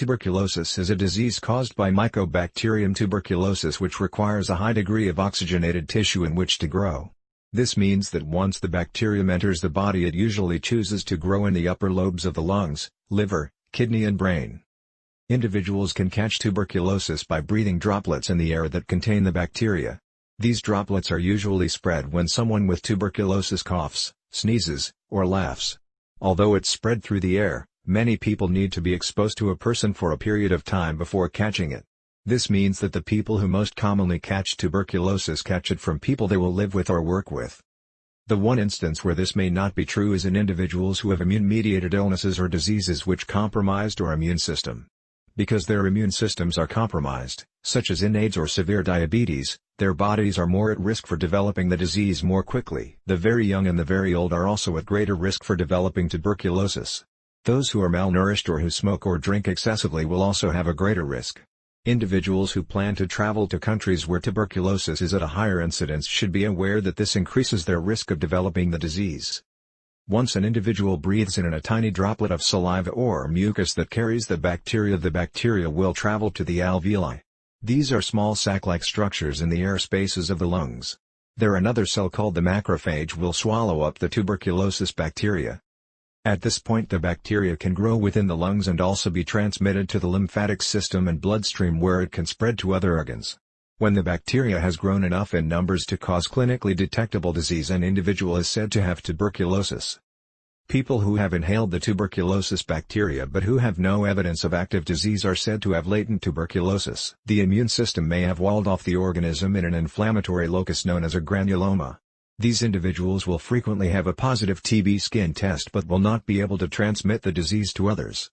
Tuberculosis is a disease caused by mycobacterium tuberculosis which requires a high degree of oxygenated tissue in which to grow. This means that once the bacterium enters the body it usually chooses to grow in the upper lobes of the lungs, liver, kidney and brain. Individuals can catch tuberculosis by breathing droplets in the air that contain the bacteria. These droplets are usually spread when someone with tuberculosis coughs, sneezes, or laughs. Although it's spread through the air, many people need to be exposed to a person for a period of time before catching it. This means that the people who most commonly catch tuberculosis catch it from people they will live with or work with. The one instance where this may not be true is in individuals who have immune-mediated illnesses or diseases which compromised our immune system. Because their immune systems are compromised, such as in AIDS or severe diabetes, their bodies are more at risk for developing the disease more quickly. The very young and the very old are also at greater risk for developing tuberculosis. Those who are malnourished or who smoke or drink excessively will also have a greater risk. Individuals who plan to travel to countries where tuberculosis is at a higher incidence should be aware that this increases their risk of developing the disease. Once an individual breathes in a tiny droplet of saliva or mucus that carries the bacteria will travel to the alveoli. These are small sac-like structures in the air spaces of the lungs. There another cell called the macrophage will swallow up the tuberculosis bacteria. At this point the bacteria can grow within the lungs and also be transmitted to the lymphatic system and bloodstream where it can spread to other organs. When the bacteria has grown enough in numbers to cause clinically detectable disease, an individual is said to have tuberculosis. People who have inhaled the tuberculosis bacteria but who have no evidence of active disease are said to have latent tuberculosis. The immune system may have walled off the organism in an inflammatory locus known as a granuloma. These individuals will frequently have a positive TB skin test but will not be able to transmit the disease to others.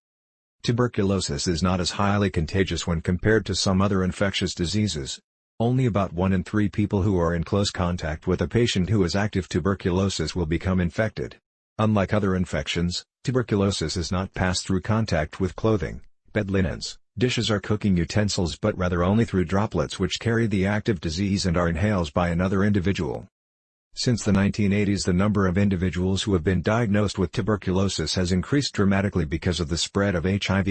Tuberculosis is not as highly contagious when compared to some other infectious diseases. Only about 1 in 3 people who are in close contact with a patient who has active tuberculosis will become infected. Unlike other infections, tuberculosis is not passed through contact with clothing, bed linens, dishes or cooking utensils but rather only through droplets which carry the active disease and are inhaled by another individual. Since the 1980s the number of individuals who have been diagnosed with tuberculosis has increased dramatically because of the spread of HIV.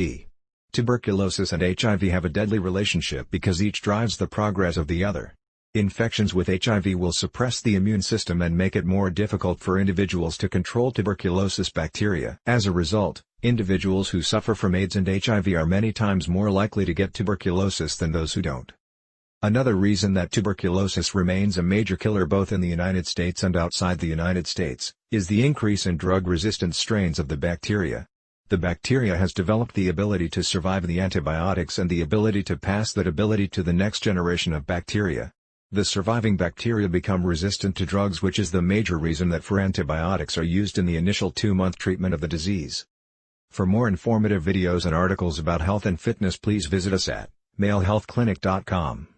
Tuberculosis and HIV have a deadly relationship because each drives the progress of the other. Infections with HIV will suppress the immune system and make it more difficult for individuals to control tuberculosis bacteria. As a result, individuals who suffer from AIDS and HIV are many times more likely to get tuberculosis than those who don't. Another reason that tuberculosis remains a major killer both in the United States and outside the United States, is the increase in drug-resistant strains of the bacteria. The bacteria has developed the ability to survive the antibiotics and the ability to pass that ability to the next generation of bacteria. The surviving bacteria become resistant to drugs, which is the major reason that antibiotics are used in the initial 2-month treatment of the disease. For more informative videos and articles about health and fitness please visit us at malehealthclinic.com.